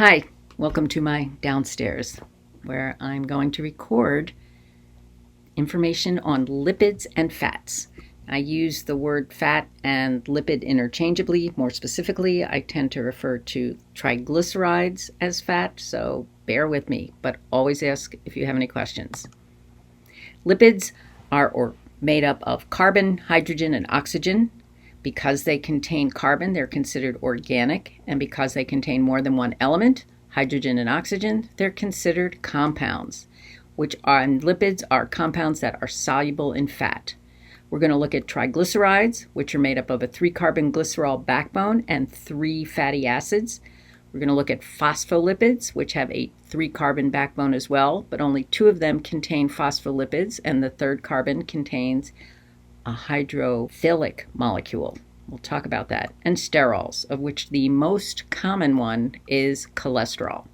Hi, welcome to my downstairs, where I'm going to record information on lipids and fats. I use the word fat and lipid interchangeably. More specifically, I tend to refer to triglycerides as fat, so bear with me, but always ask if you have any questions. Lipids are made up of carbon, hydrogen, and oxygen. Because they contain carbon, they're considered organic, and because they contain more than one element, hydrogen and oxygen, they're considered compounds, and lipids are compounds that are soluble in fat. We're going to look at triglycerides, which are made up of a 3-carbon glycerol backbone and 3 fatty acids. We're going to look at phospholipids, which have a 3-carbon backbone as well, but only 2 of them contain phospholipids, and the 3rd carbon contains a hydrophilic molecule. We'll talk about that. And sterols, of which the most common one is cholesterol.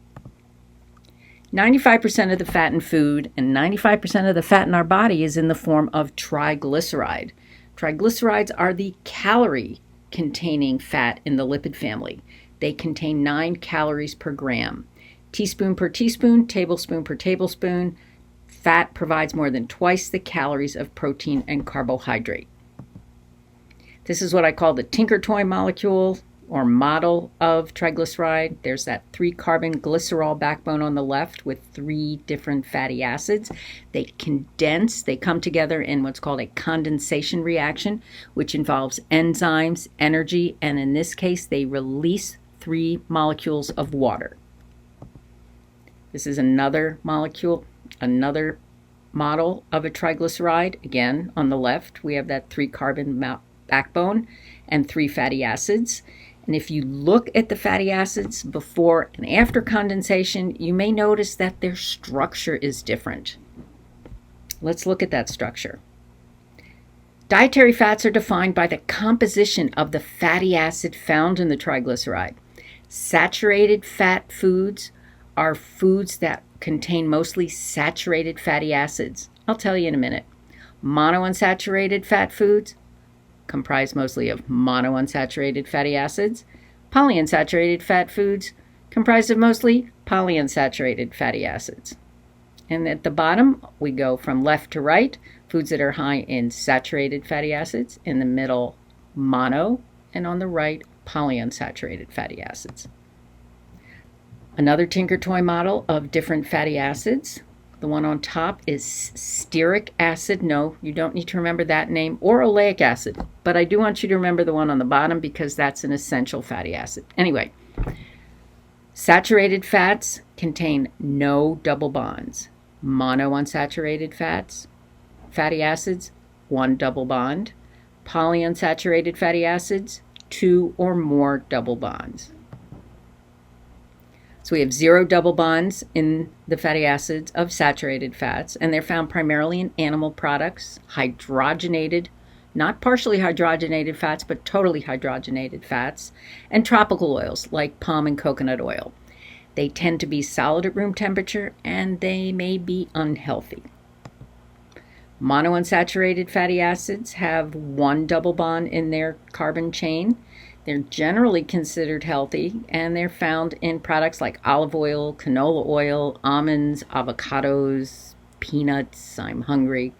95% of the fat in food and 95% of the fat in our body is in the form of triglyceride. Triglycerides are the calorie-containing fat in the lipid family. They contain 9 calories per gram. Teaspoon per teaspoon, tablespoon per tablespoon. Fat provides more than twice the calories of protein and carbohydrate. This is what I call the Tinker Toy molecule or model of triglyceride. There's that 3-carbon glycerol backbone on the left with 3 different fatty acids. They condense, they come together in what's called a condensation reaction, which involves enzymes, energy, and in this case, they release 3 molecules of water. This is another molecule. Another model of a triglyceride. Again, on the left, we have that 3-carbon backbone and 3 fatty acids. And if you look at the fatty acids before and after condensation, you may notice that their structure is different. Let's look at that structure. Dietary fats are defined by the composition of the fatty acid found in the triglyceride. Saturated fat foods are foods that contain mostly saturated fatty acids. I'll tell you in a minute. Monounsaturated fat foods comprise mostly of monounsaturated fatty acids. Polyunsaturated fat foods comprise of mostly polyunsaturated fatty acids. And at the bottom, we go from left to right, foods that are high in saturated fatty acids, in the middle, mono, and on the right, polyunsaturated fatty acids. Another Tinker Toy model of different fatty acids. The one on top is stearic acid. No, you don't need to remember that name, or oleic acid. But I do want you to remember the one on the bottom because that's an essential fatty acid. Anyway, saturated fats contain no double bonds. Monounsaturated fatty acids, 1 double bond. Polyunsaturated fatty acids, 2 or more double bonds. So we have 0 double bonds in the fatty acids of saturated fats, and they're found primarily in animal products, hydrogenated, not partially hydrogenated fats, but totally hydrogenated fats, and tropical oils like palm and coconut oil. They tend to be solid at room temperature, and they may be unhealthy. Monounsaturated fatty acids have 1 double bond in their carbon chain. They're generally considered healthy, and they're found in products like olive oil, canola oil, almonds, avocados, peanuts. I'm hungry.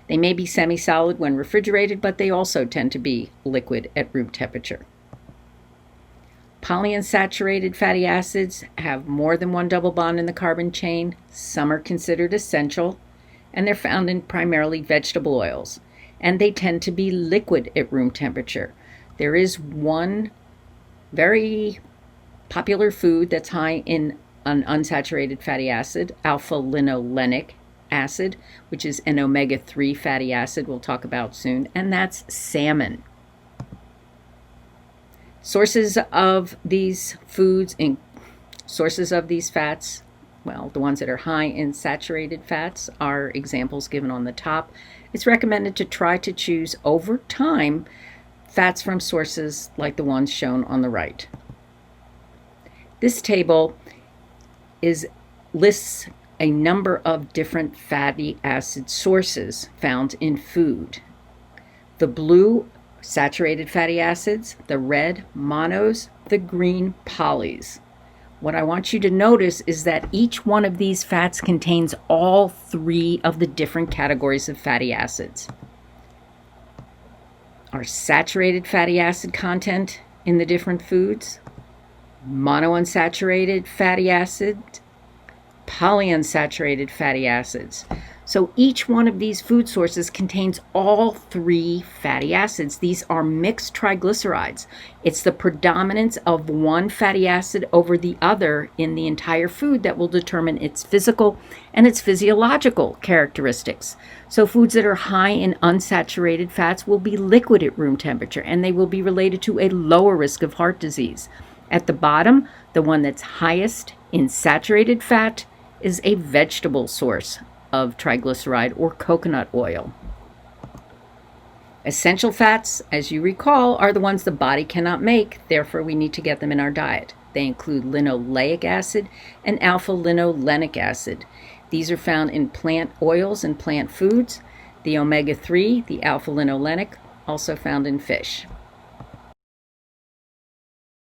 They may be semi-solid when refrigerated, but they also tend to be liquid at room temperature. Polyunsaturated fatty acids have more than 1 double bond in the carbon chain. Some are considered essential, and they're found in primarily vegetable oils, and they tend to be liquid at room temperature. There is one very popular food that's high in an unsaturated fatty acid, alpha-linolenic acid, which is an omega-3 fatty acid we'll talk about soon, and that's salmon. Sources of these foods, sources of these fats, well, the ones that are high in saturated fats are examples given on the top. It's recommended to try to choose over time fats from sources like the ones shown on the right. This table lists a number of different fatty acid sources found in food. The blue, saturated fatty acids, the red, monos, the green, polys. What I want you to notice is that each one of these fats contains all 3 of the different categories of fatty acids. Our saturated fatty acid content in the different foods, monounsaturated fatty acid, polyunsaturated fatty acids. So each one of these food sources contains all 3 fatty acids. These are mixed triglycerides. It's the predominance of one fatty acid over the other in the entire food that will determine its physical and its physiological characteristics. So foods that are high in unsaturated fats will be liquid at room temperature, and they will be related to a lower risk of heart disease. At the bottom, the one that's highest in saturated fat is a vegetable source of triglyceride or coconut oil. Essential fats, as you recall, are the ones the body cannot make, therefore we need to get them in our diet. They include linoleic acid and alpha-linolenic acid. These are found in plant oils and plant foods. The omega-3, the alpha-linolenic, also found in fish.